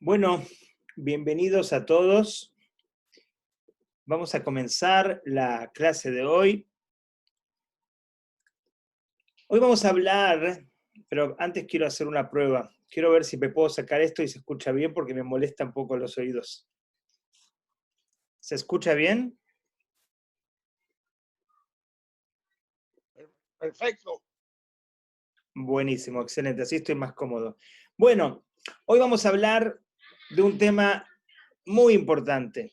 Bueno, bienvenidos a todos. Vamos a comenzar la clase de hoy. Hoy vamos a hablar, pero antes quiero hacer una prueba. Quiero ver si me puedo sacar esto y se escucha bien porque me molesta un poco los oídos. ¿Se escucha bien? Perfecto. Buenísimo, excelente. Así estoy más cómodo. Bueno, hoy vamos a hablar de un tema muy importante,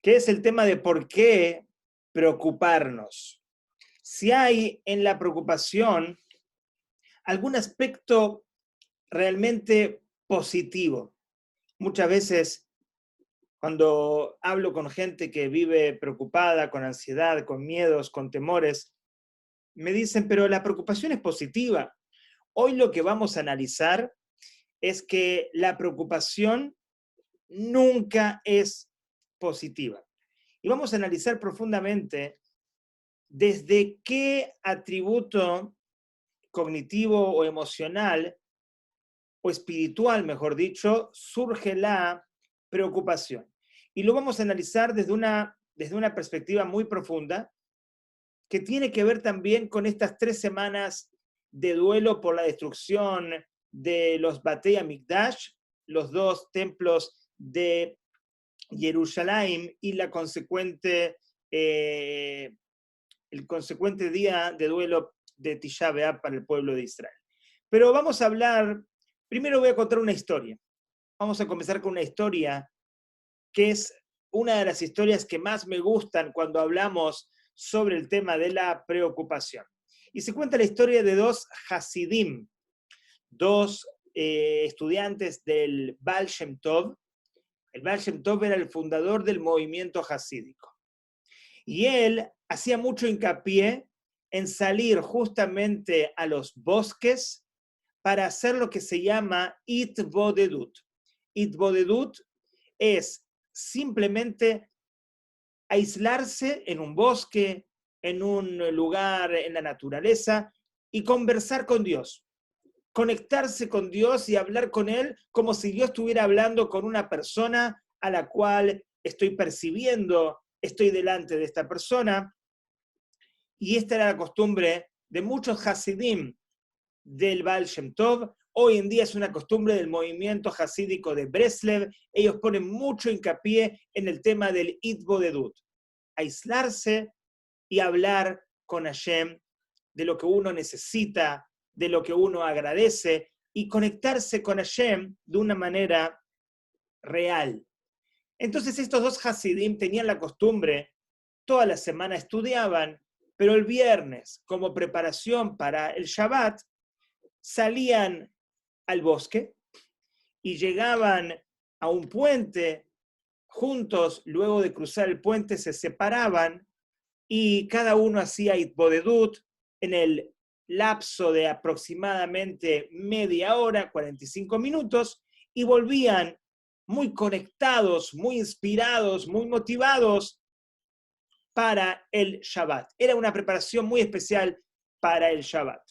que es el tema de por qué preocuparnos. Si hay en la preocupación algún aspecto realmente positivo. Muchas veces cuando hablo con gente que vive preocupada, con ansiedad, con miedos, con temores, me dicen, pero la preocupación es positiva. Hoy lo que vamos a analizar es que la preocupación nunca es positiva. Y vamos a analizar profundamente desde qué atributo cognitivo o emocional o espiritual, mejor dicho, surge la preocupación. Y lo vamos a analizar desde una perspectiva muy profunda, que tiene que ver también con estas 3 semanas de duelo por la destrucción de los Batei Hamikdash, los dos templos de Jerusalén y el consecuente día de duelo de Tisha B'Av para el pueblo de Israel. Pero vamos a hablar, primero voy a contar una historia. Vamos a comenzar con una historia que es una de las historias que más me gustan cuando hablamos sobre el tema de la preocupación. Y se cuenta la historia de dos Hasidim, dos estudiantes del Baal Shem Tov. El Baal Shem Tov era el fundador del movimiento hasídico. Y él hacía mucho hincapié en salir justamente a los bosques para hacer lo que se llama Itbodedut. Itbodedut es simplemente aislarse en un bosque, en un lugar, en la naturaleza, y conversar con Dios. Conectarse con Dios y hablar con Él como si yo estuviera hablando con una persona a la cual estoy percibiendo, estoy delante de esta persona. Y esta era la costumbre de muchos Hasidim del Baal Shem Tov. Hoy en día es una costumbre del movimiento hasídico de Breslev. Ellos ponen mucho hincapié en el tema del Itbodedut, aislarse y hablar con Hashem de lo que uno necesita, de lo que uno agradece y conectarse con Hashem de una manera real. Entonces estos dos Hasidim tenían la costumbre, toda la semana estudiaban, pero el viernes, como preparación para el Shabbat, salían al bosque y llegaban a un puente juntos. Luego de cruzar el puente se separaban y cada uno hacía Itbodedut en el lapso de aproximadamente media hora, 45 minutos, y volvían muy conectados, muy inspirados, muy motivados para el Shabbat. Era una preparación muy especial para el Shabbat.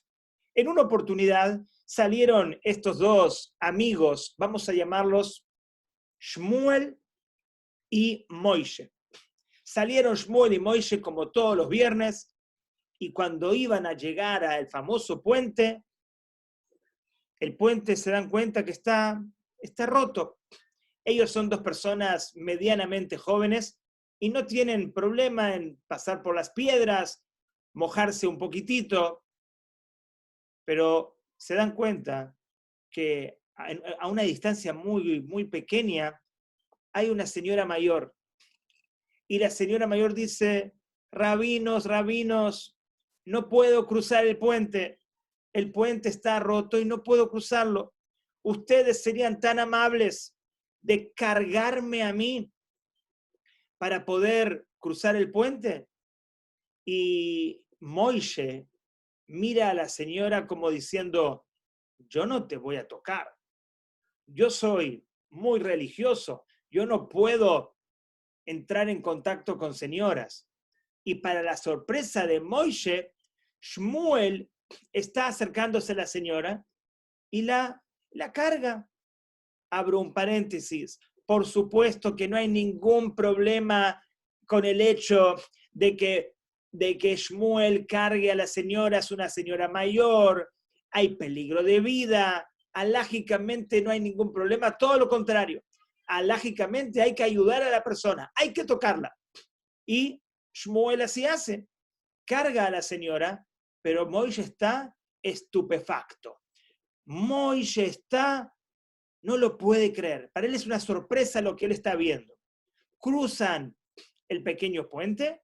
En una oportunidad salieron estos dos amigos, vamos a llamarlos Shmuel y Moishe. Salieron Shmuel y Moishe como todos los viernes, y cuando iban a llegar al famoso puente, el puente se dan cuenta que está roto. Ellos son dos personas medianamente jóvenes y no tienen problema en pasar por las piedras, mojarse un poquitito, pero se dan cuenta que a una distancia muy, muy pequeña hay una señora mayor. Y la señora mayor dice, rabinos, rabinos, no puedo cruzar el puente está roto y no puedo cruzarlo. Ustedes serían tan amables de cargarme a mí para poder cruzar el puente. Y Moishe mira a la señora como diciendo, yo no te voy a tocar. Yo soy muy religioso. Yo no puedo entrar en contacto con señoras. Y para la sorpresa de Moishe, Shmuel está acercándose a la señora y la carga. abro un paréntesis, por supuesto que no hay ningún problema con el hecho de que Shmuel cargue a la señora, es una señora mayor, hay peligro de vida, alágicamente no hay ningún problema, todo lo contrario, alágicamente hay que ayudar a la persona, hay que tocarla. Y Shmuel así hace, carga a la señora, pero Moishe está estupefacto. Moishe está, no lo puede creer. Para él es una sorpresa lo que él está viendo. Cruzan el pequeño puente.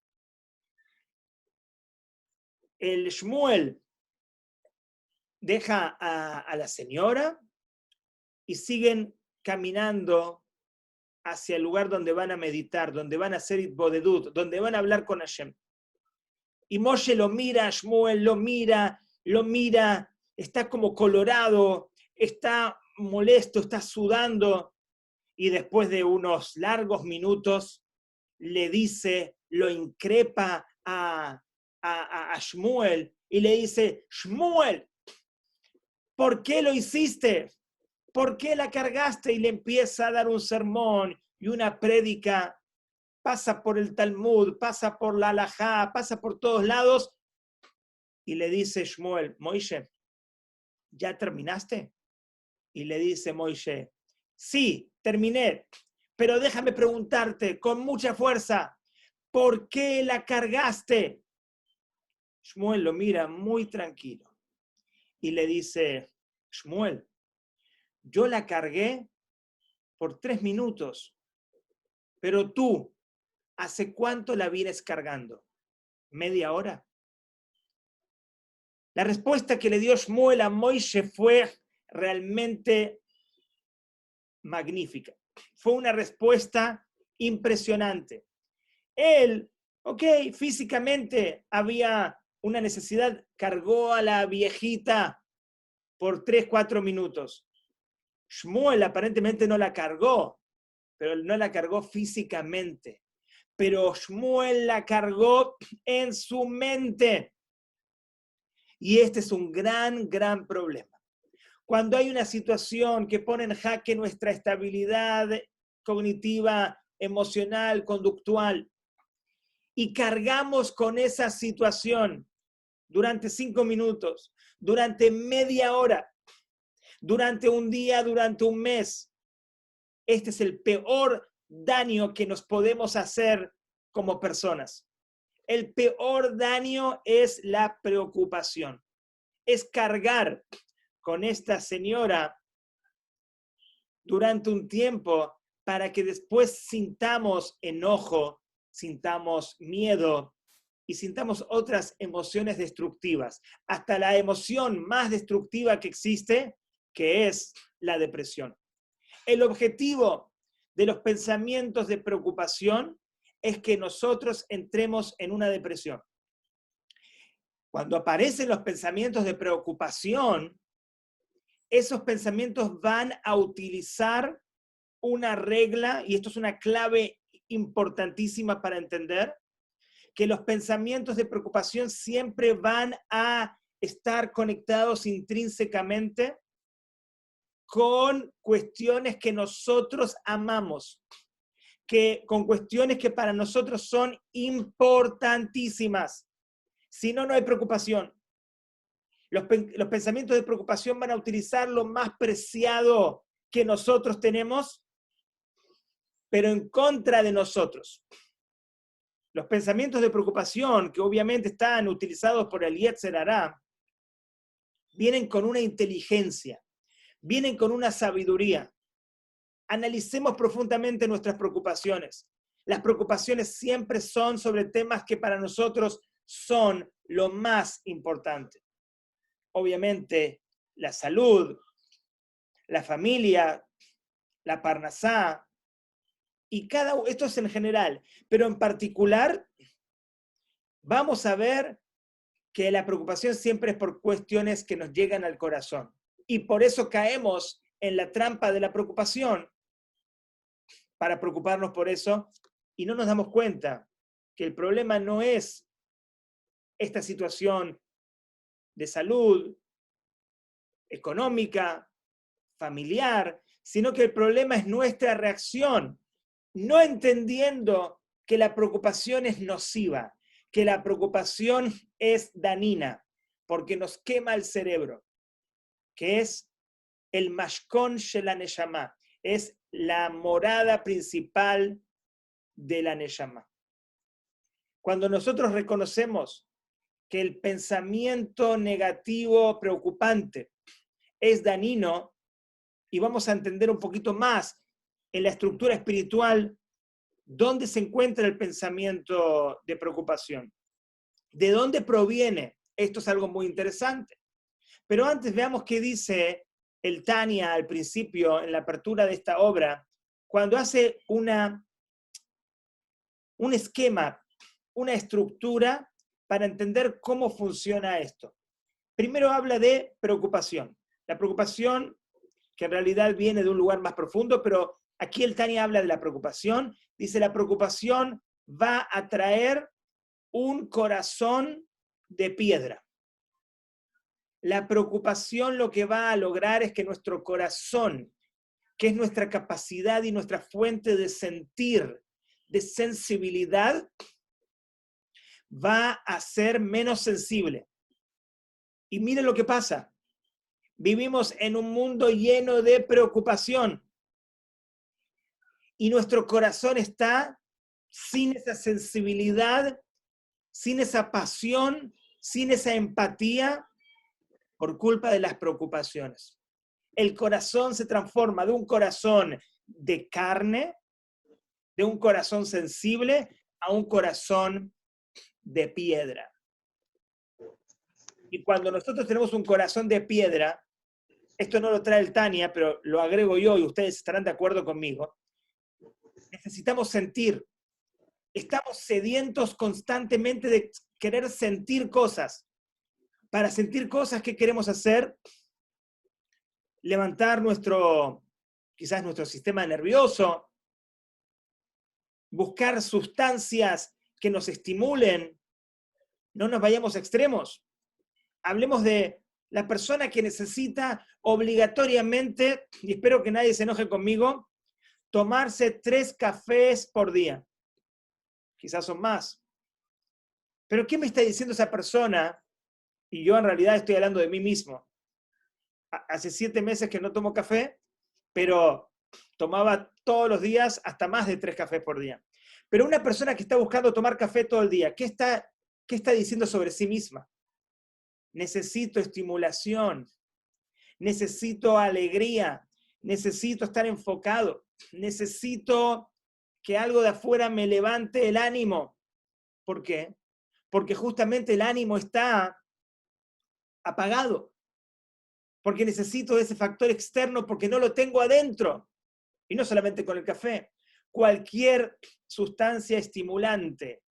El Shmuel deja a la señora y siguen caminando hacia el lugar donde van a meditar, donde van a hacer Itbodedut, donde van a hablar con Hashem. Y Moshe lo mira, Shmuel lo mira, está como colorado, está molesto, está sudando, y después de unos largos minutos le dice, lo increpa a Shmuel, y le dice, Shmuel, ¿por qué lo hiciste? ¿Por qué la cargaste? Y le empieza a dar un sermón y una prédica. Pasa por el Talmud, pasa por la Halajá, pasa por todos lados, y le dice Shmuel, Moishe, ¿ya terminaste? Y le dice Moishe, sí, terminé, pero déjame preguntarte con mucha fuerza, ¿por qué la cargaste? Shmuel lo mira muy tranquilo y le dice, Shmuel, yo la cargué por 3 minutos, pero tú, ¿hace cuánto la vienes cargando? ¿Media hora? La respuesta que le dio Shmuel a Moishe fue realmente magnífica. Fue una respuesta impresionante. Él, físicamente había una necesidad, cargó a la viejita por 3, 4 minutos. Shmuel aparentemente no la cargó, pero no la cargó físicamente. Pero Shmuel la cargó en su mente. Y este es un gran, gran problema. Cuando hay una situación que pone en jaque nuestra estabilidad cognitiva, emocional, conductual, y cargamos con esa situación durante 5 minutos, durante media hora, durante un día, durante un mes, este es el peor daño que nos podemos hacer como personas. El peor daño es la preocupación. Es cargar con esta señora durante un tiempo para que después sintamos enojo, sintamos miedo y sintamos otras emociones destructivas. Hasta la emoción más destructiva que existe, que es la depresión. El objetivo de los pensamientos de preocupación es que nosotros entremos en una depresión. Cuando aparecen los pensamientos de preocupación, esos pensamientos van a utilizar una regla, y esto es una clave importantísima para entender, que los pensamientos de preocupación siempre van a estar conectados intrínsecamente con cuestiones que nosotros amamos, con cuestiones que para nosotros son importantísimas. Si no, no hay preocupación. Los pensamientos de preocupación van a utilizar lo más preciado que nosotros tenemos, pero en contra de nosotros. Los pensamientos de preocupación, que obviamente están utilizados por el Yetzer Hará, vienen con una inteligencia, vienen con una sabiduría. Analicemos profundamente nuestras preocupaciones. Las preocupaciones siempre son sobre temas que para nosotros son lo más importante. Obviamente, la salud, la familia, la parnasá, y esto es en general, pero en particular vamos a ver que la preocupación siempre es por cuestiones que nos llegan al corazón. Y por eso caemos en la trampa de la preocupación para preocuparnos por eso y no nos damos cuenta que el problema no es esta situación de salud, económica, familiar, sino que el problema es nuestra reacción, no entendiendo que la preocupación es nociva, que la preocupación es dañina, porque nos quema el cerebro, que es el mashkon shel neshama, es la morada principal de la neshama. Cuando nosotros reconocemos que el pensamiento negativo preocupante es dañino, y vamos a entender un poquito más en la estructura espiritual dónde se encuentra el pensamiento de preocupación, de dónde proviene. Esto es algo muy interesante. Pero antes veamos qué dice el Tania al principio, en la apertura de esta obra, cuando hace un esquema, una estructura para entender cómo funciona esto. Primero habla de preocupación. La preocupación, que en realidad viene de un lugar más profundo, pero aquí el Tania habla de la preocupación. Dice, la preocupación va a traer un corazón de piedra. La preocupación lo que va a lograr es que nuestro corazón, que es nuestra capacidad y nuestra fuente de sentir, de sensibilidad, va a ser menos sensible. Y miren lo que pasa. Vivimos en un mundo lleno de preocupación. Y nuestro corazón está sin esa sensibilidad, sin esa pasión, sin esa empatía, por culpa de las preocupaciones. El corazón se transforma de un corazón de carne, de un corazón sensible, a un corazón de piedra. Y cuando nosotros tenemos un corazón de piedra, esto no lo trae el Tania, pero lo agrego yo y ustedes estarán de acuerdo conmigo, necesitamos sentir. Estamos sedientos constantemente de querer sentir cosas. Para sentir cosas, ¿qué queremos hacer? Levantar quizás nuestro sistema nervioso, buscar sustancias que nos estimulen. No nos vayamos a extremos. Hablemos de la persona que necesita obligatoriamente, y espero que nadie se enoje conmigo, tomarse 3 cafés por día. Quizás son más. Pero ¿qué me está diciendo esa persona? Y yo en realidad estoy hablando de mí mismo. Hace 7 meses que no tomo café, pero tomaba todos los días hasta más de 3 cafés por día. Pero una persona que está buscando tomar café todo el día, ¿qué está diciendo sobre sí misma? Necesito estimulación, necesito alegría, necesito estar enfocado, necesito que algo de afuera me levante el ánimo. ¿Por qué? Porque justamente el ánimo está apagado. Porque necesito ese factor externo porque no lo tengo adentro. Y no solamente con el café. Cualquier sustancia estimulante.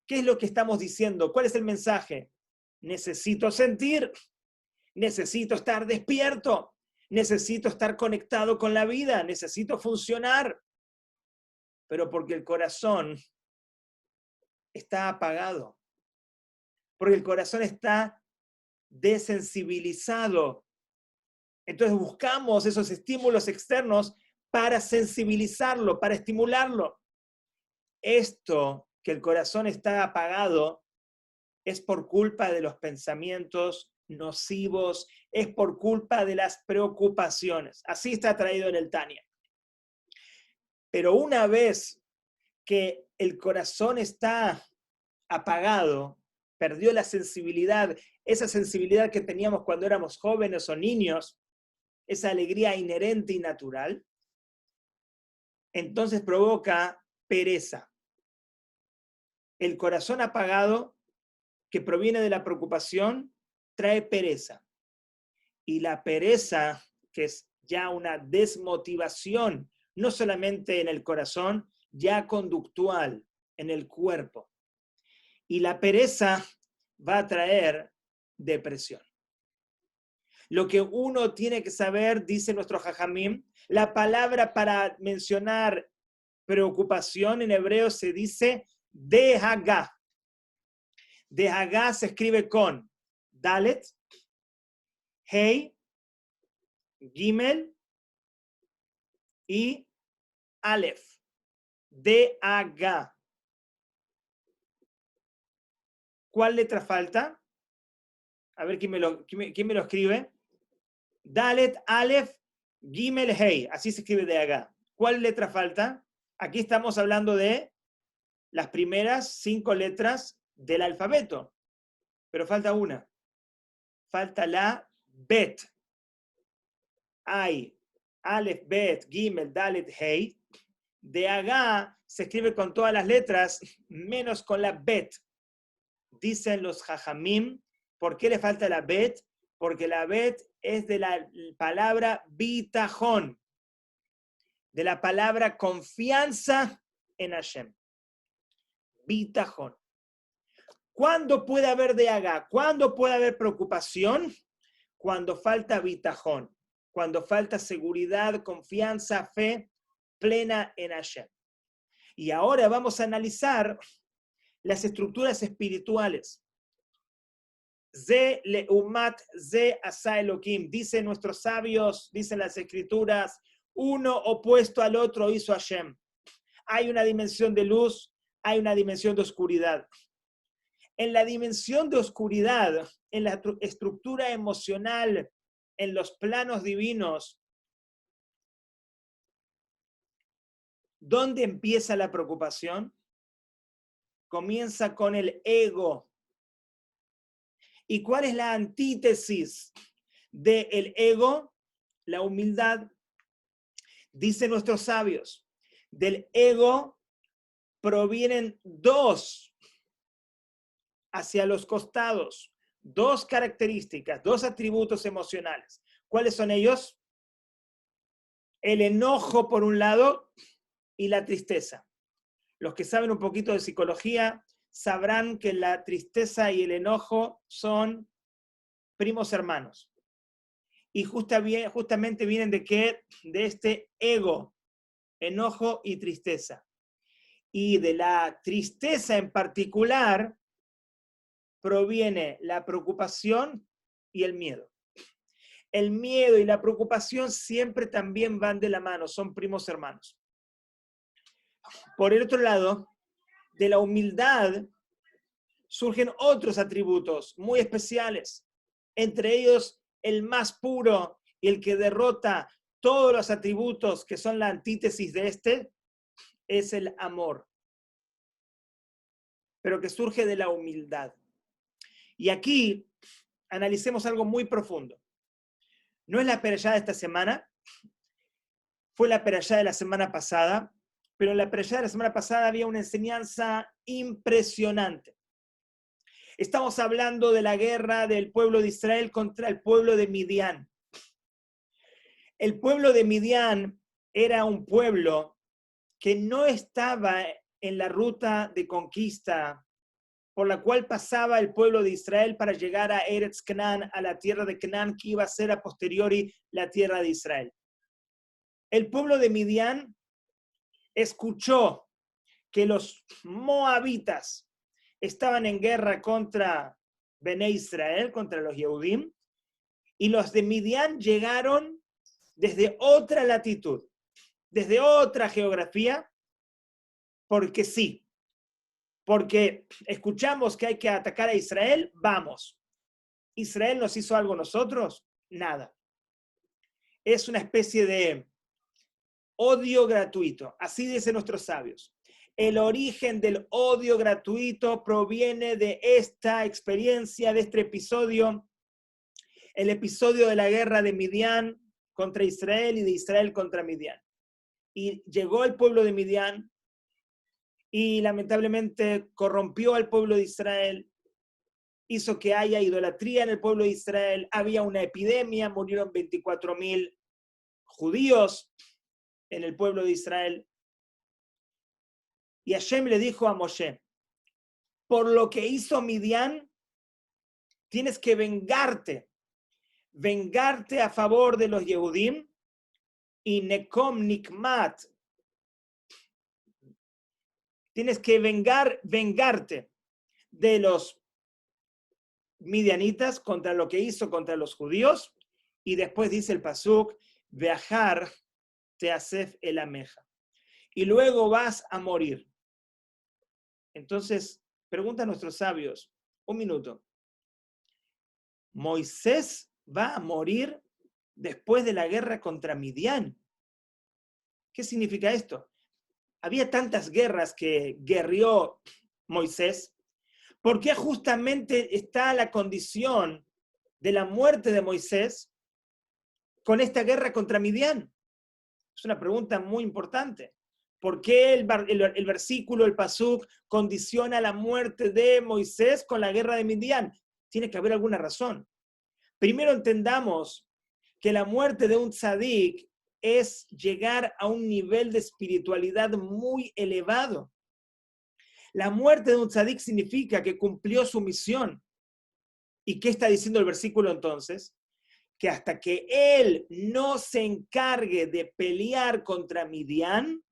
¿Qué es lo que estamos diciendo? ¿Cuál es el mensaje? Necesito sentir, necesito estar despierto, necesito estar conectado con la vida, necesito funcionar. Pero porque el corazón está apagado, porque el corazón está desensibilizado. Entonces buscamos esos estímulos externos para sensibilizarlo, para estimularlo. Esto, que el corazón está apagado, es por culpa de los pensamientos nocivos, es por culpa de las preocupaciones. Así está traído en el Tania. Pero una vez que el corazón está apagado, perdió la sensibilidad, esa sensibilidad que teníamos cuando éramos jóvenes o niños, esa alegría inherente y natural, entonces provoca pereza. El corazón apagado, que proviene de la preocupación, trae pereza. Y la pereza, que es ya una desmotivación, no solamente en el corazón, ya conductual, en el cuerpo. Y la pereza va a traer depresión. Lo que uno tiene que saber, dice nuestro Jajamim, la palabra para mencionar preocupación en hebreo se dice dehagá. Dehagá se escribe con Dalet, Hei, Gimel y Aleph. D-A-G. ¿Cuál letra falta? A ver quién me lo escribe. Dalet, Aleph, Gimel, Hei. Así se escribe D-A-G. ¿Cuál letra falta? Aquí estamos hablando de las primeras 5 letras del alfabeto. Pero falta una. Falta la Bet. Hay Aleph, Bet, Gimel, Dalet, Hei. D-A-G se escribe con todas las letras, menos con la Bet. Dicen los Jajamim, ¿por qué le falta la Bet? Porque la Bet es de la palabra bitajón, de la palabra confianza en Hashem. Bitajón. ¿Cuándo puede haber D-A-G? ¿Cuándo puede haber preocupación? Cuando falta bitajón, cuando falta seguridad, confianza, fe plena en Hashem. Y ahora vamos a analizar las estructuras espirituales. Ze leumat ze asa Elohim. Dicen nuestros sabios, dicen las escrituras, uno opuesto al otro hizo Hashem. Hay una dimensión de luz, hay una dimensión de oscuridad. En la dimensión de oscuridad, en la estructura emocional, en los planos divinos, ¿dónde empieza la preocupación? Comienza con el ego. ¿Y cuál es la antítesis del ego? La humildad. Dicen nuestros sabios, del ego provienen 2 hacia los costados, 2 características, 2 atributos emocionales. ¿Cuáles son ellos? El enojo por un lado y la tristeza. Los que saben un poquito de psicología sabrán que la tristeza y el enojo son primos hermanos. Y justamente vienen de qué? De este ego, enojo y tristeza. Y de la tristeza en particular proviene la preocupación y el miedo. El miedo y la preocupación siempre también van de la mano, son primos hermanos. Por el otro lado, de la humildad surgen otros atributos muy especiales, entre ellos el más puro y el que derrota todos los atributos que son la antítesis de este, es el amor, pero que surge de la humildad. Y aquí analicemos algo muy profundo. No es la perashá de esta semana, fue la perashá de la semana pasada, pero en la perashá de la semana pasada había una enseñanza impresionante. Estamos hablando de la guerra del pueblo de Israel contra el pueblo de Midian. El pueblo de Midian era un pueblo que no estaba en la ruta de conquista por la cual pasaba el pueblo de Israel para llegar a Eretz Canaán, a la tierra de Canaán, que iba a ser a posteriori la tierra de Israel. El pueblo de Midian escuchó que los moabitas estaban en guerra contra Bené Israel, contra los Yehudim, y los de Midian llegaron desde otra latitud, desde otra geografía, porque sí, porque escuchamos que hay que atacar a Israel, vamos. ¿Israel nos hizo algo nosotros? Nada. Es una especie de odio gratuito, así dicen nuestros sabios. El origen del odio gratuito proviene de esta experiencia, de este episodio, el episodio de la guerra de Midian contra Israel y de Israel contra Midian. Y llegó el pueblo de Midian y lamentablemente corrompió al pueblo de Israel, hizo que haya idolatría en el pueblo de Israel, había una epidemia, murieron 24,000 judíos en el pueblo de Israel. Y Hashem le dijo a Moshe, por lo que hizo Midian, tienes que vengarte a favor de los Yehudim y Nekom Nikmat. Tienes que vengarte de los midianitas contra lo que hizo contra los judíos. Y después dice el pasuk, viajar teasef el ameja. Y luego vas a morir. Entonces, pregunta a nuestros sabios, un minuto. Moisés va a morir después de la guerra contra Midian. ¿Qué significa esto? Había tantas guerras que guerrió Moisés. ¿Por qué justamente está la condición de la muerte de Moisés con esta guerra contra Midian? Es una pregunta muy importante. ¿Por qué el versículo, el pasuk, condiciona la muerte de Moisés con la guerra de Midian? Tiene que haber alguna razón. Primero entendamos que la muerte de un tzadik es llegar a un nivel de espiritualidad muy elevado. La muerte de un tzadik significa que cumplió su misión. ¿Y qué está diciendo el versículo entonces? Que hasta que él no se encargue de pelear contra Midian,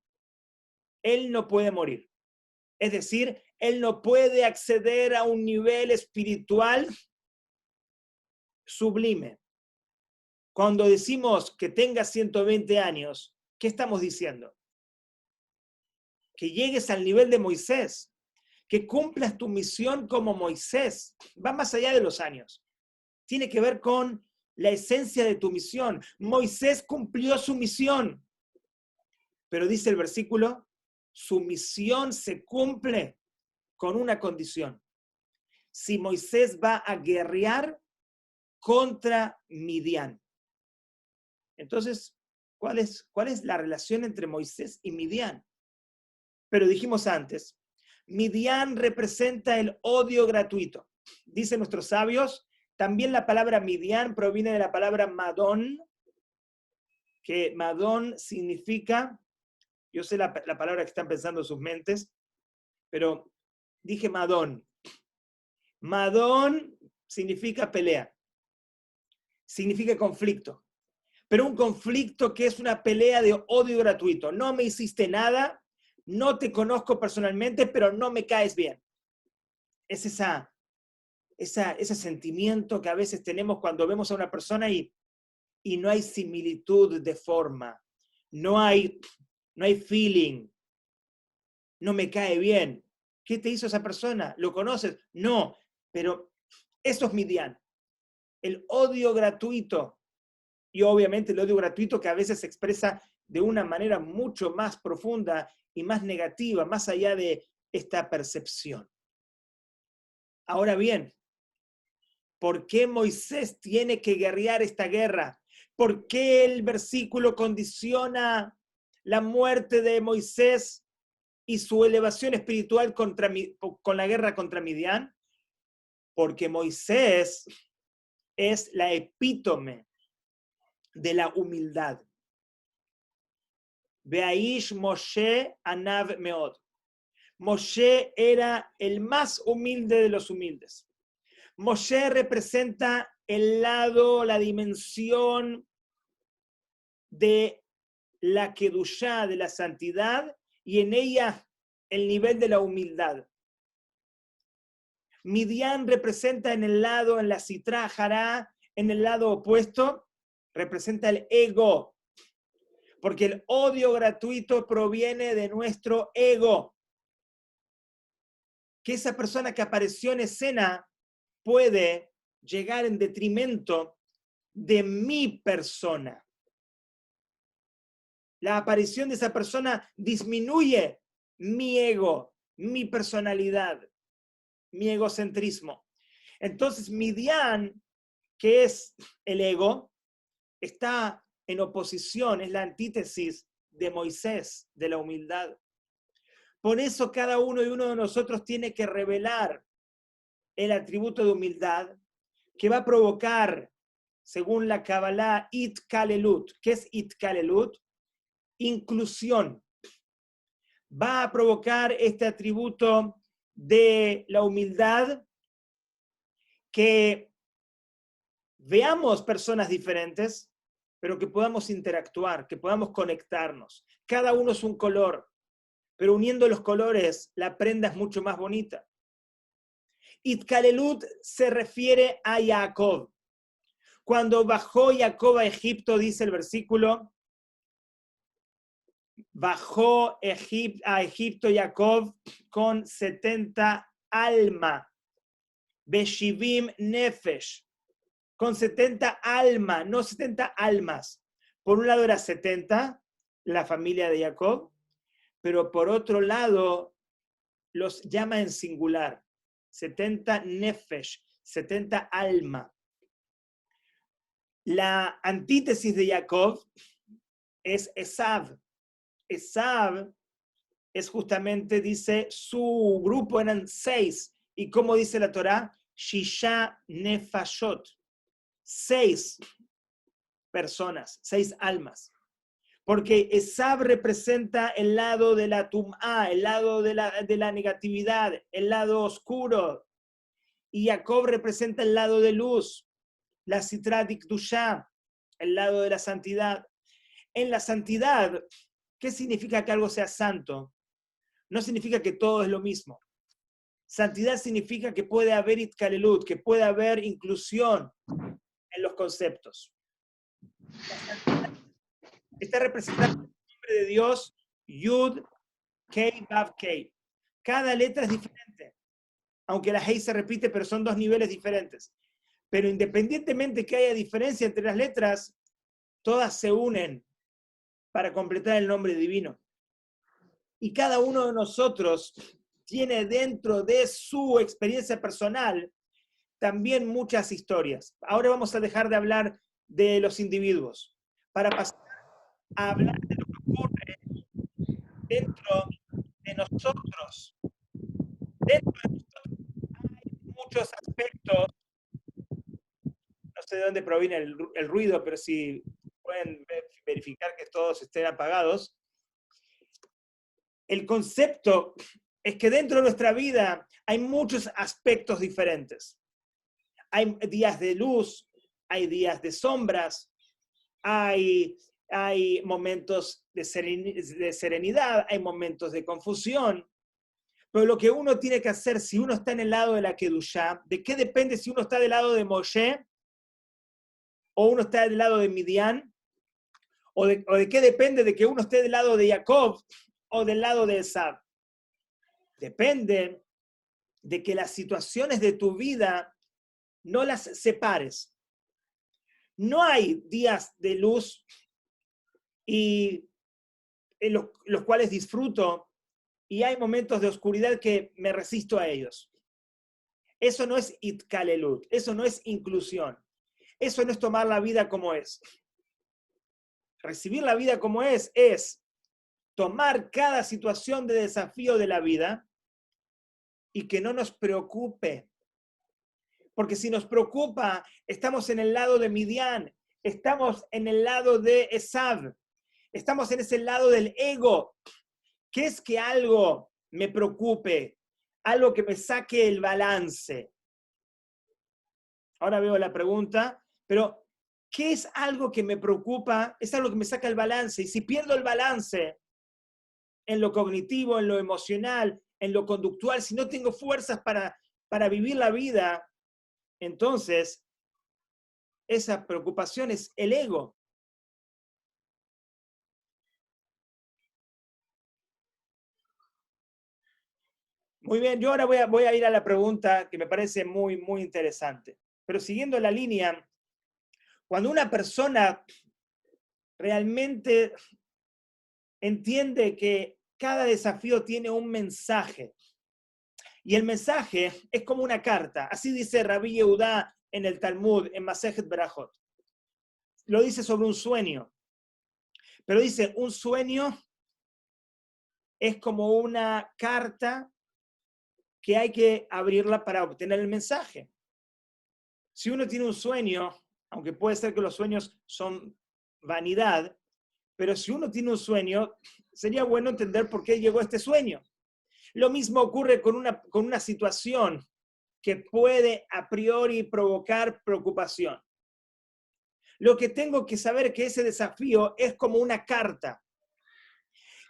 él no puede morir. Es decir, él no puede acceder a un nivel espiritual sublime. Cuando decimos que tengas 120 años, ¿qué estamos diciendo? Que llegues al nivel de Moisés, que cumplas tu misión como Moisés. Va más allá de los años. Tiene que ver con la esencia de tu misión. Moisés cumplió su misión. Pero dice el versículo, su misión se cumple con una condición. Si Moisés va a guerrear contra Midian. Entonces, ¿cuál es la relación entre Moisés y Midian? Pero dijimos antes, Midian representa el odio gratuito. Dicen nuestros sabios, también la palabra Midian proviene de la palabra Madón, que Madón significa, yo sé la palabra que están pensando en sus mentes, pero dije Madón. Madón significa pelea, significa conflicto, pero un conflicto que es una pelea de odio gratuito. No me hiciste nada, no te conozco personalmente, pero no me caes bien. Es ese sentimiento que a veces tenemos cuando vemos a una persona y no hay similitud de forma, no hay feeling, no me cae bien. ¿Qué te hizo esa persona? ¿Lo conoces? No, pero eso es Midian. El odio gratuito, y obviamente el odio gratuito que a veces se expresa de una manera mucho más profunda y más negativa, más allá de esta percepción. Ahora bien, ¿por qué Moisés tiene que guerrear esta guerra? ¿Por qué el versículo condiciona la muerte de Moisés y su elevación espiritual con la guerra contra Midian? Porque Moisés es la epítome de la humildad. Veaish Moshe Anav Meod. Moshe era el más humilde de los humildes. Moshe representa el lado, la dimensión de la kedushá, de la santidad, y en ella el nivel de la humildad. Midian representa en la sitra hará, en el lado opuesto, representa el ego, porque el odio gratuito proviene de nuestro ego. Que esa persona que apareció en escena puede llegar en detrimento de mi persona. La aparición de esa persona disminuye mi ego, mi personalidad, mi egocentrismo. Entonces, Midian, que es el ego, está en oposición, es la antítesis de Moisés, de la humildad. Por eso cada uno y uno de nosotros tiene que revelar el atributo de humildad que va a provocar, según la Kabbalah, itkalelut. ¿Qué es itkalelut? Inclusión. Va a provocar este atributo de la humildad que veamos personas diferentes, pero que podamos interactuar, que podamos conectarnos. Cada uno es un color, pero uniendo los colores, la prenda es mucho más bonita. Itkalelut se refiere a Jacob. Cuando bajó Jacob a Egipto, dice el versículo, bajó a Egipto Jacob con 70 almas, Beshivim Nefesh, con 70 almas, no 70 almas. Por un lado era 70, la familia de Jacob, pero por otro lado los llama en singular, 70 Nefesh, 70 almas. La antítesis de Jacob es Esav. Esav es justamente, dice, su grupo eran 6. ¿Y cómo dice la Torá? Shisha Nefashot. 6 personas, 6 almas. Porque Esav representa el lado de la tum'a, el lado de la negatividad, el lado oscuro. Y Jacob representa el lado de luz, la Sitra Dikdusha, el lado de la santidad. En la santidad, ¿qué significa que algo sea santo? No significa que todo es lo mismo. Santidad significa que puede haber itkalelut, que puede haber inclusión en los conceptos. La santidad está representada por el nombre de Dios, Yud, Kei, Vav, Kei. Cada letra es diferente, aunque la Hei se repite, pero son 2 niveles diferentes. Pero independientemente que haya diferencia entre las letras, todas se unen para completar el nombre divino. Y cada uno de nosotros tiene dentro de su experiencia personal también muchas historias. Ahora vamos a dejar de hablar de los individuos para pasar a hablar de lo que ocurre dentro de nosotros. Dentro de nosotros hay muchos aspectos, no sé de dónde proviene el ruido, pero si pueden verificar que todos estén apagados. El concepto es que dentro de nuestra vida hay muchos aspectos diferentes. Hay días de luz, hay días de sombras, hay momentos de serenidad, hay momentos de confusión. Pero lo que uno tiene que hacer si uno está en el lado de la Kedushá, ¿de qué depende si uno está del lado de Moshe o uno está del lado de Midian? ¿O de qué depende de que uno esté del lado de Jacob o del lado de Esav? Depende de que las situaciones de tu vida no las separes. No hay días de luz y en los cuales disfruto y hay momentos de oscuridad que me resisto a ellos. Eso no es itkalelut, eso no es inclusión, eso no es tomar la vida como es. Recibir la vida como es tomar cada situación de desafío de la vida y que no nos preocupe. Porque si nos preocupa, estamos en el lado de Midian, estamos en el lado de Esav, estamos en ese lado del ego. ¿Qué es que algo me preocupe? Algo que me saque el balance. Ahora veo la pregunta, pero ¿qué es algo que me preocupa? Es algo que me saca el balance. Y si pierdo el balance en lo cognitivo, en lo emocional, en lo conductual, si no tengo fuerzas para vivir la vida, entonces esa preocupación es el ego. Muy bien, yo ahora voy a ir a la pregunta que me parece muy, muy interesante. Pero siguiendo la línea, cuando una persona realmente entiende que cada desafío tiene un mensaje, y el mensaje es como una carta, así dice Rabbi Yehudá en el Talmud, en Masejet Berajot. Lo dice sobre un sueño, pero dice, un sueño es como una carta que hay que abrirla para obtener el mensaje. Si uno tiene un sueño, aunque puede ser que los sueños son vanidad, pero si uno tiene un sueño, sería bueno entender por qué llegó este sueño. Lo mismo ocurre con una situación que puede a priori provocar preocupación. Lo que tengo que saber es que ese desafío es como una carta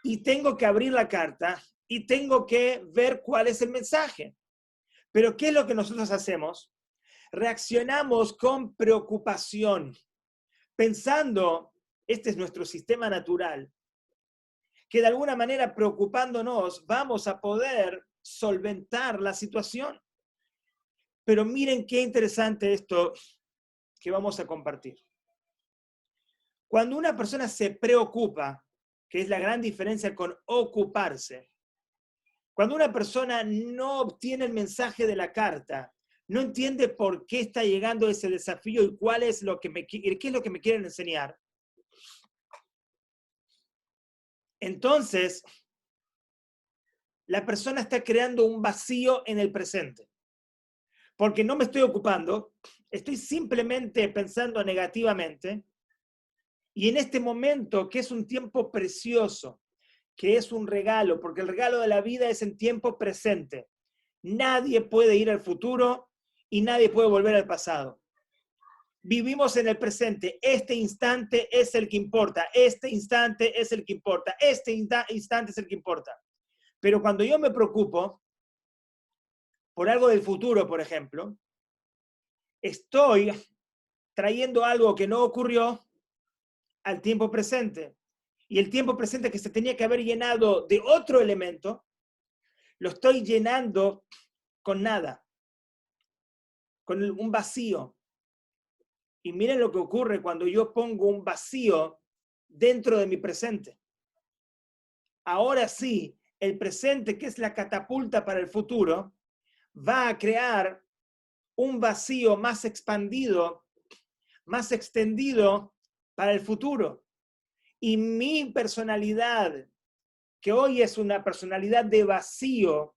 y tengo que abrir la carta y tengo que ver cuál es el mensaje. Pero ¿qué es lo que nosotros hacemos? Reaccionamos con preocupación, pensando, este es nuestro sistema natural, que de alguna manera preocupándonos vamos a poder solventar la situación. Pero miren qué interesante esto que vamos a compartir. Cuando una persona se preocupa, que es la gran diferencia con ocuparse, cuando una persona no obtiene el mensaje de la carta, no entiende por qué está llegando ese desafío y qué es lo que me quieren enseñar, entonces la persona está creando un vacío en el presente. Porque no me estoy ocupando, estoy simplemente pensando negativamente, y en este momento, que es un tiempo precioso, que es un regalo, porque el regalo de la vida es en tiempo presente. Nadie puede ir al futuro y nadie puede volver al pasado. Vivimos en el presente. Este instante es el que importa. Este instante es el que importa. Este instante es el que importa. Pero cuando yo me preocupo por algo del futuro, por ejemplo, estoy trayendo algo que no ocurrió al tiempo presente. Y el tiempo presente que se tenía que haber llenado de otro elemento, lo estoy llenando con nada, con un vacío. Y miren lo que ocurre cuando yo pongo un vacío dentro de mi presente. Ahora sí, el presente, que es la catapulta para el futuro, va a crear un vacío más expandido, más extendido para el futuro. Y mi personalidad, que hoy es una personalidad de vacío,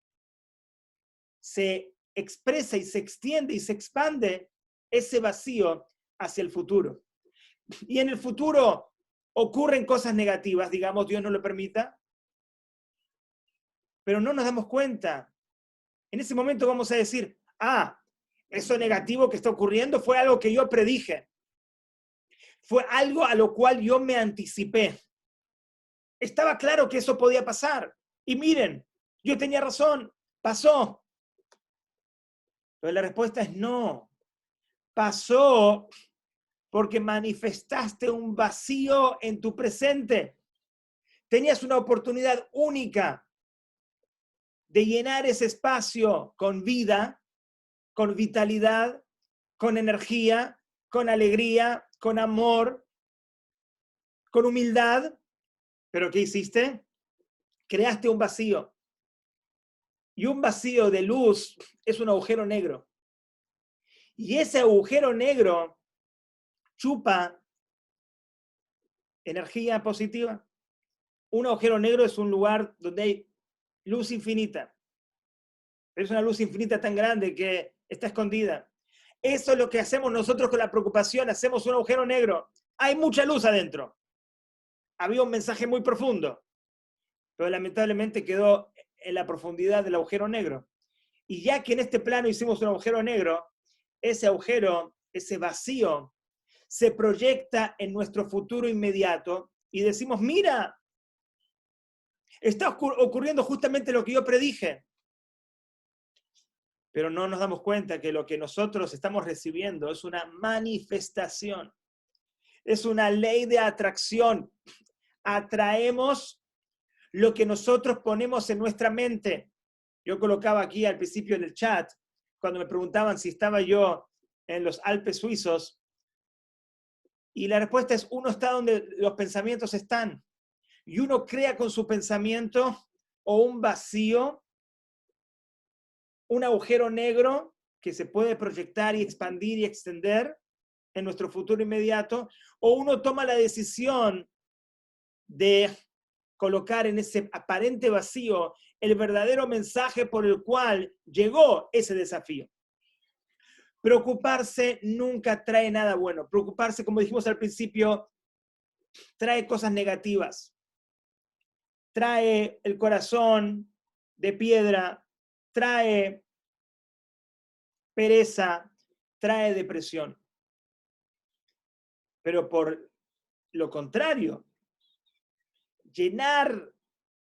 se expresa y se extiende y se expande ese vacío hacia el futuro. Y en el futuro ocurren cosas negativas, digamos, Dios no lo permita, pero no nos damos cuenta. En ese momento vamos a decir, eso negativo que está ocurriendo fue algo que yo predije. Fue algo a lo cual yo me anticipé. Estaba claro que eso podía pasar. Y miren, yo tenía razón, pasó. Pero la respuesta es no. Pasó porque manifestaste un vacío en tu presente. Tenías una oportunidad única de llenar ese espacio con vida, con vitalidad, con energía, con alegría, con amor, con humildad. ¿Pero qué hiciste? Creaste un vacío. Y un vacío de luz es un agujero negro. Y ese agujero negro chupa energía positiva. Un agujero negro es un lugar donde hay luz infinita. Pero es una luz infinita tan grande que está escondida. Eso es lo que hacemos nosotros con la preocupación. Hacemos un agujero negro. Hay mucha luz adentro. Había un mensaje muy profundo, pero lamentablemente quedó en la profundidad del agujero negro. Y ya que en este plano hicimos un agujero negro, ese agujero, ese vacío, se proyecta en nuestro futuro inmediato y decimos, mira, está ocurriendo justamente lo que yo predije. Pero no nos damos cuenta que lo que nosotros estamos recibiendo es una manifestación, es una ley de atracción. Atraemos lo que nosotros ponemos en nuestra mente. Yo colocaba aquí al principio en el chat, cuando me preguntaban si estaba yo en los Alpes suizos, y la respuesta es, uno está donde los pensamientos están, y uno crea con su pensamiento o un vacío, un agujero negro que se puede proyectar y expandir y extender en nuestro futuro inmediato, o uno toma la decisión de colocar en ese aparente vacío el verdadero mensaje por el cual llegó ese desafío. Preocuparse nunca trae nada bueno. Preocuparse, como dijimos al principio, trae cosas negativas. Trae el corazón de piedra, trae pereza, trae depresión. Pero por lo contrario, llenar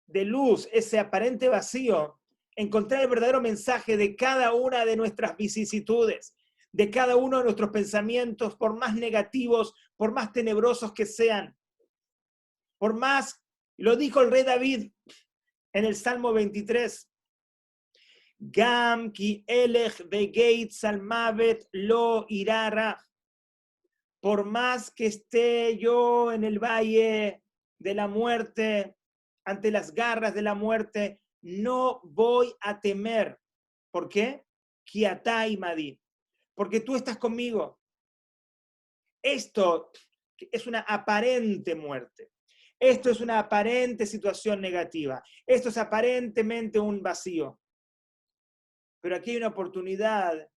de luz ese aparente vacío, encontrar el verdadero mensaje de cada una de nuestras vicisitudes, de cada uno de nuestros pensamientos, por más negativos, por más tenebrosos que sean, por más Y lo dijo el rey David en el Salmo 23. Gam ki elech begeit salmavet lo irara. Por más que esté yo en el valle de la muerte, ante las garras de la muerte, no voy a temer. ¿Por qué? Kiatai madi. Porque tú estás conmigo. Esto es una aparente muerte. Esto es una aparente situación negativa. Esto es aparentemente un vacío. Pero aquí hay una oportunidad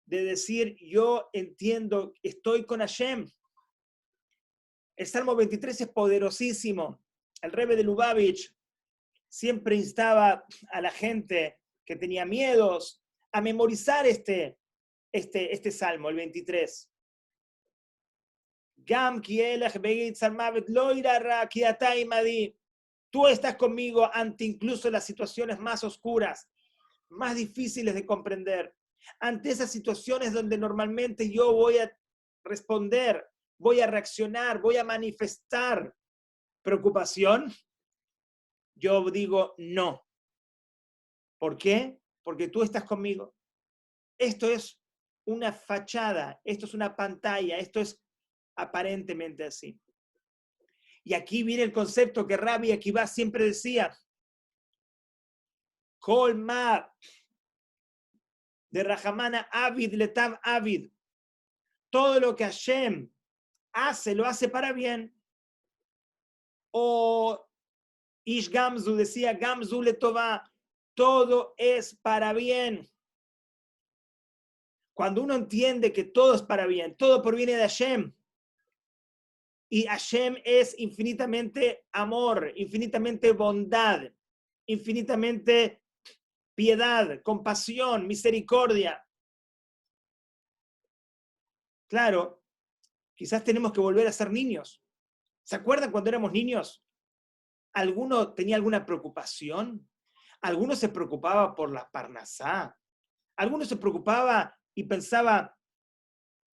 de decir, yo entiendo, estoy con Hashem. El Salmo 23 es poderosísimo. El Rebbe de Lubavitch siempre instaba a la gente que tenía miedos a memorizar este Salmo, el 23. Gam kielech begeit salmavet lo irara kiatai madi. Tú estás conmigo ante incluso las situaciones más oscuras, más difíciles de comprender. Ante esas situaciones donde normalmente yo voy a responder, voy a reaccionar, voy a manifestar preocupación, yo digo no. ¿Por qué? Porque tú estás conmigo. Esto es una fachada, esto es una pantalla, esto es aparentemente así. Y aquí viene el concepto que Rabbi Akiva siempre decía, Kol ma de Rahamana Avid Letav Avid. Todo lo que Hashem hace, lo hace para bien. O Ish Gamzu decía, Gamzu Letová, todo es para bien. Cuando uno entiende que todo es para bien, todo proviene de Hashem, y Hashem es infinitamente amor, infinitamente bondad, infinitamente piedad, compasión, misericordia. Claro, quizás tenemos que volver a ser niños. ¿Se acuerdan cuando éramos niños? ¿Alguno tenía alguna preocupación? ¿Alguno se preocupaba por la parnasá? ¿Alguno se preocupaba y pensaba,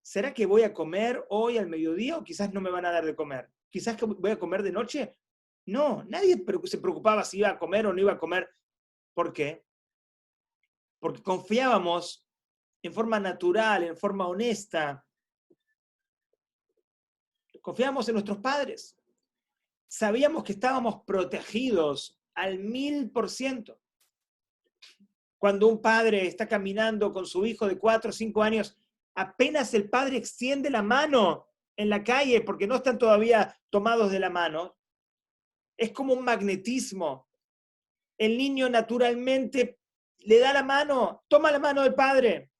¿será que voy a comer hoy al mediodía o quizás no me van a dar de comer? ¿Quizás que voy a comer de noche? No, nadie se preocupaba si iba a comer o no iba a comer. ¿Por qué? Porque confiábamos en forma natural, en forma honesta. Confiábamos en nuestros padres. Sabíamos que estábamos protegidos al 1000%. Cuando un padre está caminando con su hijo de 4 o 5 años, apenas el padre extiende la mano en la calle, porque no están todavía tomados de la mano, es como un magnetismo. El niño naturalmente le da la mano, toma la mano del padre.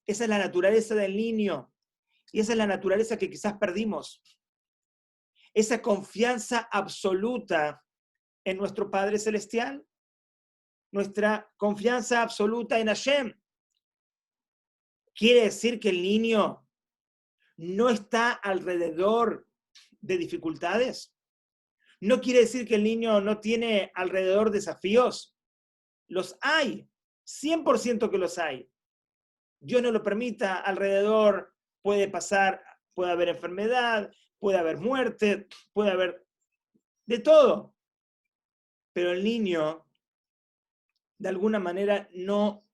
Esa es la naturaleza del niño. Y esa es la naturaleza que quizás perdimos. Esa confianza absoluta en nuestro Padre Celestial. Nuestra confianza absoluta en Hashem. Quiere decir que el niño no está alrededor de dificultades. No quiere decir que el niño no tiene alrededor desafíos. Los hay, 100% que los hay. Dios no lo permita, alrededor puede pasar, puede haber enfermedad, puede haber muerte, puede haber de todo. Pero el niño, de alguna manera, no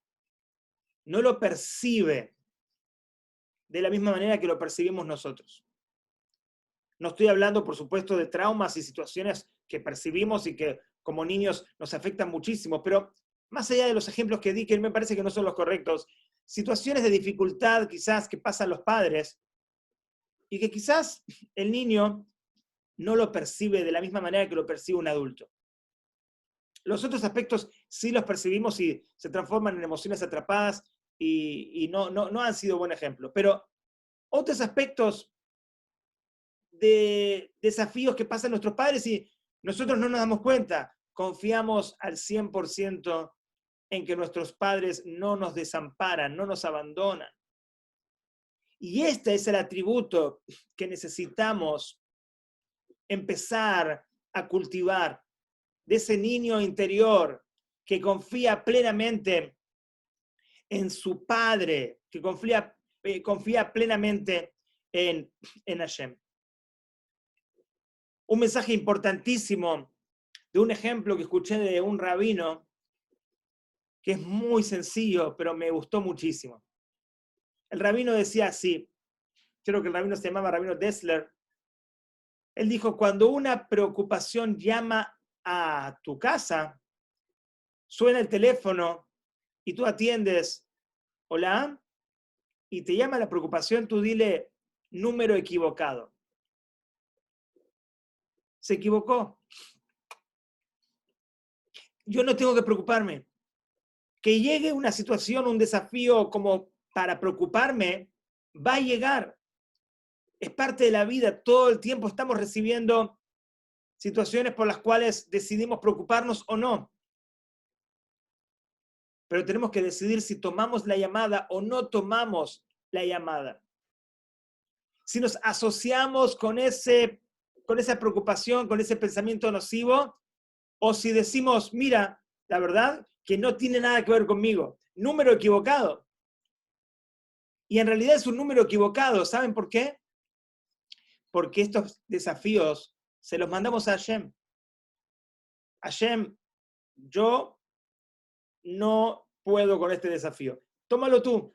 lo percibe de la misma manera que lo percibimos nosotros. No estoy hablando, por supuesto, de traumas y situaciones que percibimos y que como niños nos afectan muchísimo, pero más allá de los ejemplos que di, que me parece que no son los correctos, situaciones de dificultad quizás que pasan los padres y que quizás el niño no lo percibe de la misma manera que lo percibe un adulto. Los otros aspectos sí los percibimos y se transforman en emociones atrapadas y no han sido buen ejemplo. Pero otros aspectos de desafíos que pasan nuestros padres y nosotros no nos damos cuenta, confiamos al 100% en que nuestros padres no nos desamparan, no nos abandonan. Y este es el atributo que necesitamos empezar a cultivar, de ese niño interior que confía plenamente en su padre, que confía plenamente en Hashem. un mensaje importantísimo de un ejemplo que escuché de un rabino, que es muy sencillo, pero me gustó muchísimo. El rabino decía así, creo que el rabino se llamaba Rabino Dessler. Él dijo, cuando una preocupación llama a tu casa, suena el teléfono y tú atiendes, hola, y te llama la preocupación, tú dile número equivocado. Se equivocó. Yo no tengo que preocuparme. Que llegue una situación, un desafío como para preocuparme, va a llegar. Es parte de la vida. Todo el tiempo estamos recibiendo situaciones por las cuales decidimos preocuparnos o no. Pero tenemos que decidir si tomamos la llamada o no tomamos la llamada. Si nos asociamos con esa preocupación, con ese pensamiento nocivo, o si decimos, mira, la verdad que no tiene nada que ver conmigo, número equivocado. Y en realidad es un número equivocado. ¿Saben por qué? Porque estos desafíos se los mandamos a Hashem. Hashem, yo no puedo con este desafío. Tómalo tú.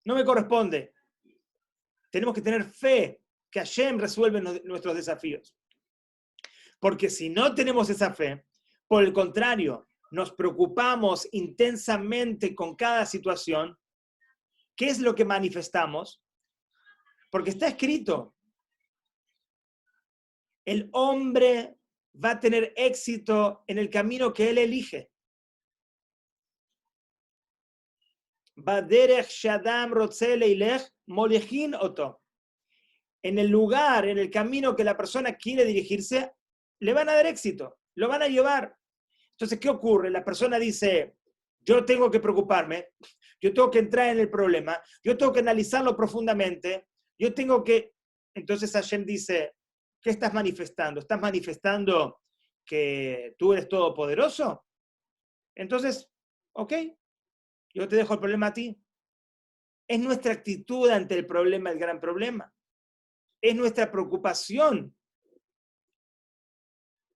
No me corresponde. Tenemos que tener fe que Hashem resuelve nuestros desafíos. Porque si no tenemos esa fe, por el contrario, nos preocupamos intensamente con cada situación, ¿qué es lo que manifestamos? Porque está escrito, el hombre va a tener éxito en el camino que él elige. Baderech Shadam Rotze Leilech Molechin Oto. En el lugar, en el camino que la persona quiere dirigirse, le van a dar éxito, lo van a llevar. Entonces, ¿qué ocurre? La persona dice, yo tengo que preocuparme, yo tengo que entrar en el problema, yo tengo que analizarlo profundamente, yo tengo que... Entonces Hashem dice, ¿qué estás manifestando? ¿Estás manifestando que tú eres todopoderoso? Entonces, ok, yo te dejo el problema a ti. Es nuestra actitud ante el problema el gran problema. Es nuestra preocupación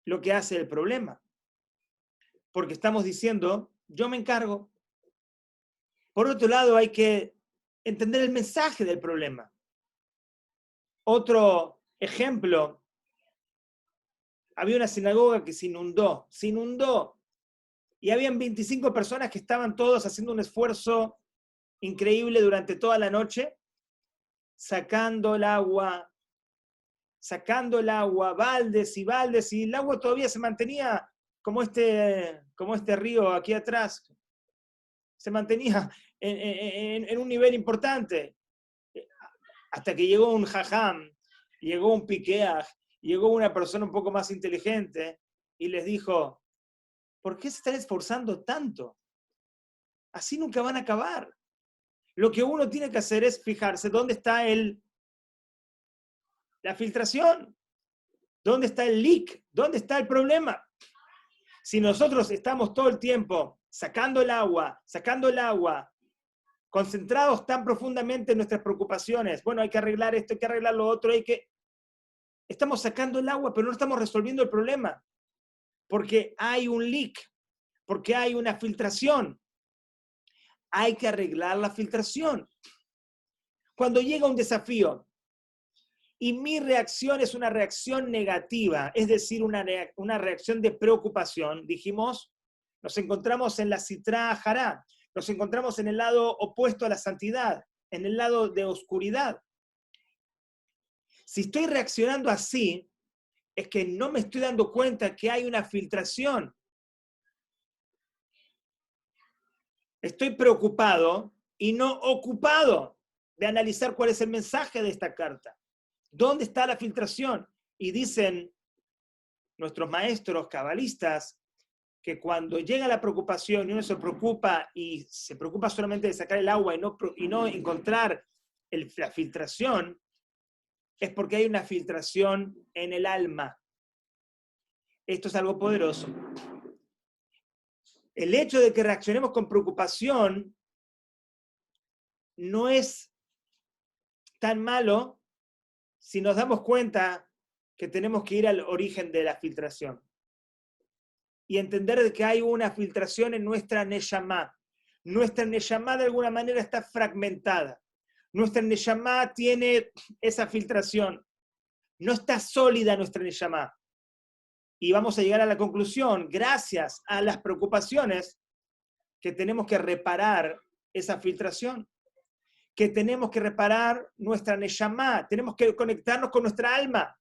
lo que hace el problema. Porque estamos diciendo, yo me encargo. Por otro lado, hay que entender el mensaje del problema. Otro ejemplo, había una sinagoga que se inundó, y habían 25 personas que estaban todos haciendo un esfuerzo increíble durante toda la noche, sacando el agua, baldes y baldes, y el agua todavía se mantenía como este río aquí atrás, se mantenía en un nivel importante, hasta que llegó un jajam, llegó un piqueaj, llegó una persona un poco más inteligente y les dijo, ¿por qué se están esforzando tanto? Así nunca van a acabar. Lo que uno tiene que hacer es fijarse dónde está la filtración, dónde está el leak, dónde está el problema. Si nosotros estamos todo el tiempo sacando el agua, concentrados tan profundamente en nuestras preocupaciones, bueno, hay que arreglar esto, hay que arreglar lo otro, estamos sacando el agua, pero no estamos resolviendo el problema, porque hay un leak, porque hay una filtración. Hay que arreglar la filtración. Cuando llega un desafío y mi reacción es una reacción negativa, es decir, una reacción de preocupación, dijimos, nos encontramos en la Sitra Hará, nos encontramos en el lado opuesto a la santidad, en el lado de oscuridad. Si estoy reaccionando así, es que no me estoy dando cuenta que hay una filtración. Estoy preocupado y no ocupado de analizar cuál es el mensaje de esta carta. ¿Dónde está la filtración? Y dicen nuestros maestros cabalistas que cuando llega la preocupación y uno se preocupa y se preocupa solamente de sacar el agua y no encontrar la filtración, es porque hay una filtración en el alma. Esto es algo poderoso. El hecho de que reaccionemos con preocupación no es tan malo si nos damos cuenta que tenemos que ir al origen de la filtración y entender que hay una filtración en nuestra Neshama. Nuestra Neshama de alguna manera está fragmentada. Nuestra Neshama tiene esa filtración. No está sólida nuestra Neshama. Y vamos a llegar a la conclusión, gracias a las preocupaciones, que tenemos que reparar esa filtración, que tenemos que reparar nuestra Neshama, tenemos que conectarnos con nuestra alma.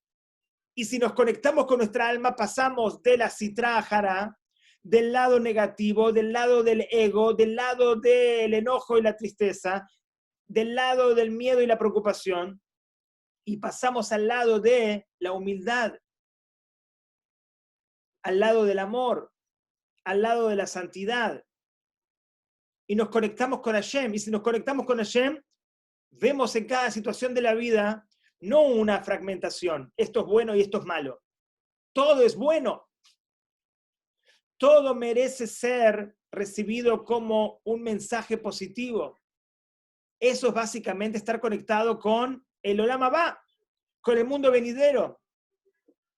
Y si nos conectamos con nuestra alma, pasamos de la Sitra Ahara, del lado negativo, del lado del ego, del lado del enojo y la tristeza, del lado del miedo y la preocupación, y pasamos al lado de la humildad, al lado del amor, al lado de la santidad. Y nos conectamos con Hashem. Y si nos conectamos con Hashem, vemos en cada situación de la vida no una fragmentación. Esto es bueno y esto es malo. Todo es bueno. Todo merece ser recibido como un mensaje positivo. Eso es básicamente estar conectado con el Olam Haba, con el mundo venidero.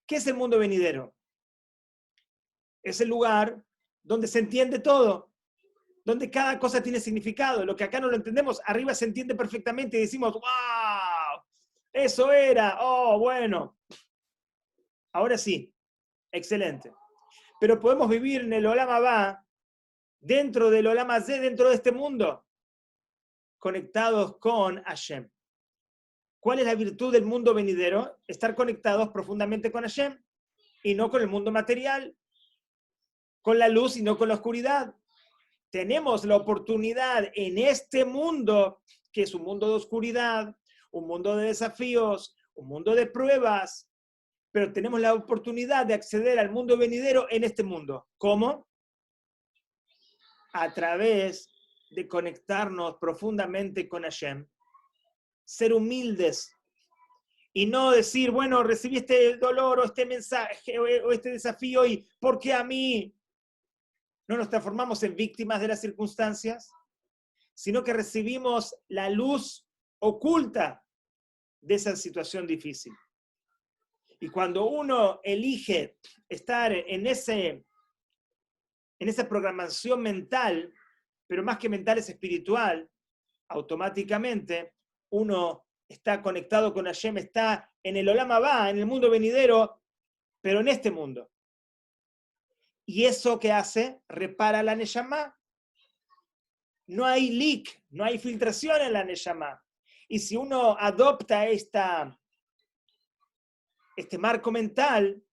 ¿Qué es el mundo venidero? Es el lugar donde se entiende todo, donde cada cosa tiene significado. Lo que acá no lo entendemos, arriba se entiende perfectamente y decimos, ¡wow! Eso era, oh, bueno. Ahora sí, excelente. Pero podemos vivir en el Olam Haba, dentro del Olam Hazé, dentro de este mundo, conectados con Hashem. ¿Cuál es la virtud del mundo venidero? Estar conectados profundamente con Hashem y no con el mundo material, con la luz y no con la oscuridad. Tenemos la oportunidad en este mundo, que es un mundo de oscuridad, un mundo de desafíos, un mundo de pruebas, pero tenemos la oportunidad de acceder al mundo venidero en este mundo. ¿Cómo? A través de conectarnos profundamente con Hashem, ser humildes y no decir, bueno, recibí este dolor o este mensaje o este desafío y ¿por qué a mí? No nos transformamos en víctimas de las circunstancias, sino que recibimos la luz oculta de esa situación difícil. Y cuando uno elige estar en esa programación mental, pero más que mental es espiritual, automáticamente uno está conectado con Hashem, está en el Olam Haba, en el mundo venidero, pero en este mundo. ¿Y eso qué hace? Repara la Neshama. No hay leak, no hay filtración en la Neshama. Y si uno adopta este marco mental,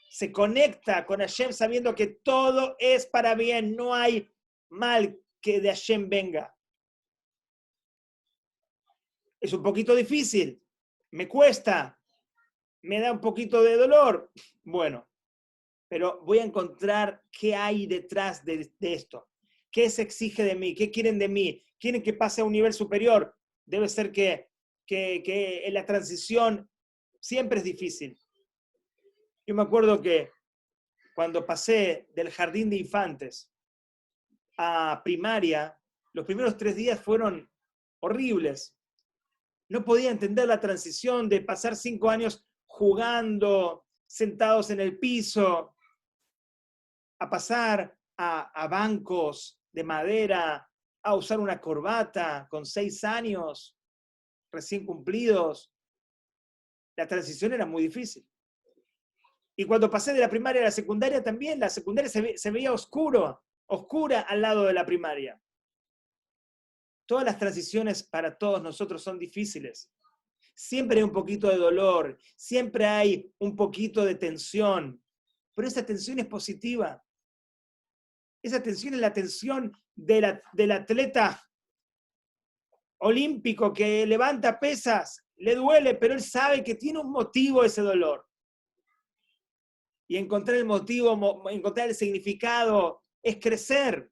se conecta con Hashem sabiendo que todo es para bien, no hay mal que de Hashem venga. Es un poquito difícil, me cuesta, me da un poquito de dolor. Bueno, pero voy a encontrar qué hay detrás de esto. ¿Qué se exige de mí? ¿Qué quieren de mí? ¿Quieren que pase a un nivel superior? Debe ser que en la transición siempre es difícil. Yo me acuerdo que cuando pasé del jardín de infantes a primaria, los primeros 3 días fueron horribles. No podía entender la transición de pasar 5 años jugando, sentados en el piso, a pasar a bancos de madera, a usar una corbata con 6 años recién cumplidos. La transición era muy difícil. Y cuando pasé de la primaria a la secundaria también, la secundaria se veía oscura al lado de la primaria. Todas las transiciones para todos nosotros son difíciles. Siempre hay un poquito de dolor, siempre hay un poquito de tensión, pero esa tensión es positiva. Esa tensión es la tensión del atleta olímpico que levanta pesas, le duele, pero él sabe que tiene un motivo ese dolor. Y encontrar el motivo, encontrar el significado, es crecer.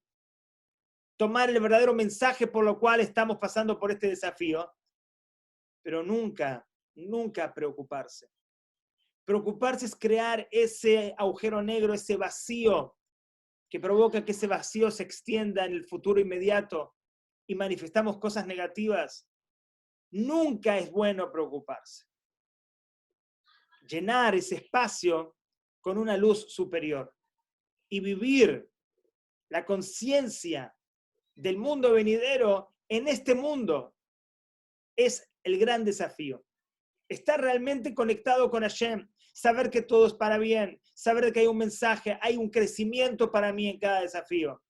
Tomar el verdadero mensaje por lo cual estamos pasando por este desafío, pero nunca preocuparse. Preocuparse es crear ese agujero negro, ese vacío que provoca que ese vacío se extienda en el futuro inmediato y manifestamos cosas negativas. Nunca es bueno preocuparse. llenar ese espacio con una luz superior y vivir la conciencia del mundo venidero en este mundo es el gran desafío. Estar realmente conectado con Hashem, saber que todo es para bien, saber que hay un mensaje, hay un crecimiento para mí en cada desafío.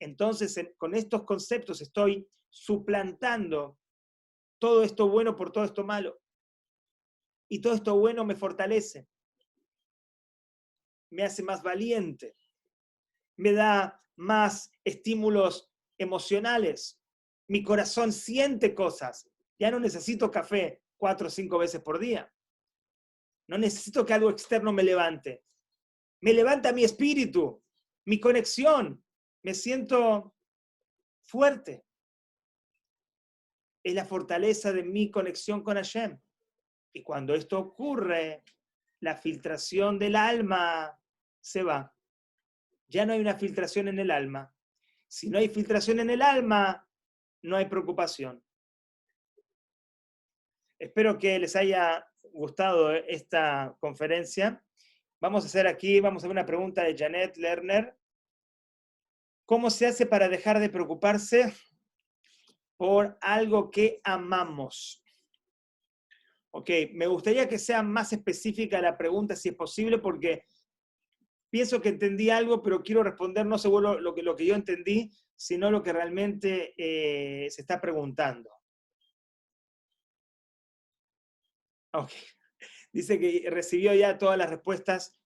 Entonces, con estos conceptos estoy suplantando todo esto bueno por todo esto malo. Y todo esto bueno me fortalece, me hace más valiente, me da más estímulos emocionales. Mi corazón siente cosas. Ya no necesito café 4 o 5 veces por día. No necesito que algo externo me levante. Me levanta mi espíritu, mi conexión. Me siento fuerte. Es la fortaleza de mi conexión con Hashem. Y cuando esto ocurre, la filtración del alma se va. Ya no hay una filtración en el alma. Si no hay filtración en el alma, no hay preocupación. Espero que les haya gustado esta conferencia. Vamos a hacer una pregunta de Janet Lerner. ¿Cómo se hace para dejar de preocuparse por algo que amamos? Ok, me gustaría que sea más específica la pregunta, si es posible, porque pienso que entendí algo, pero quiero responder no seguro lo que yo entendí, sino lo que realmente se está preguntando. Ok, dice que recibió ya todas las respuestas.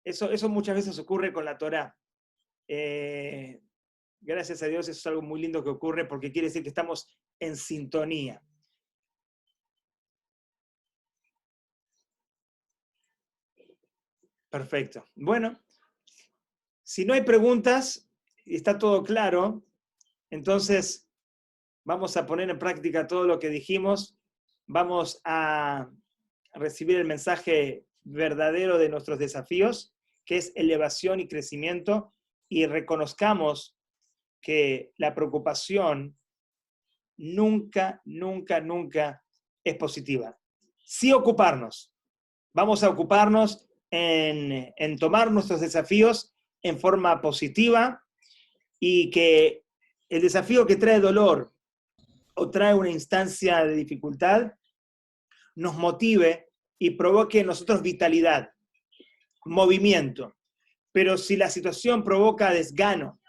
Eso muchas veces ocurre con la Torá. Gracias a Dios, eso es algo muy lindo que ocurre porque quiere decir que estamos en sintonía. Perfecto. Bueno, si no hay preguntas y está todo claro, entonces vamos a poner en práctica todo lo que dijimos. Vamos a recibir el mensaje verdadero de nuestros desafíos, que es elevación y crecimiento, y reconozcamos que la preocupación nunca, nunca, nunca es positiva. Sí ocuparnos. Vamos a ocuparnos en tomar nuestros desafíos en forma positiva y que el desafío que trae dolor o trae una instancia de dificultad nos motive y provoque en nosotros vitalidad, movimiento. Pero si la situación provoca desgano,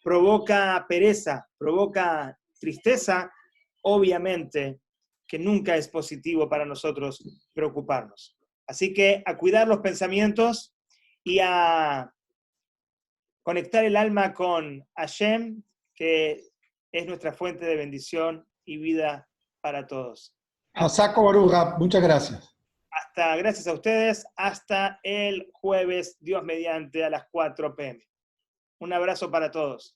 provoca pereza, provoca tristeza, obviamente que nunca es positivo para nosotros preocuparnos. Así que a cuidar los pensamientos y a conectar el alma con Hashem, que es nuestra fuente de bendición y vida para todos. Asako Baruja, muchas gracias. Gracias a ustedes, hasta el jueves, Dios mediante, a las 4 p.m. Un abrazo para todos.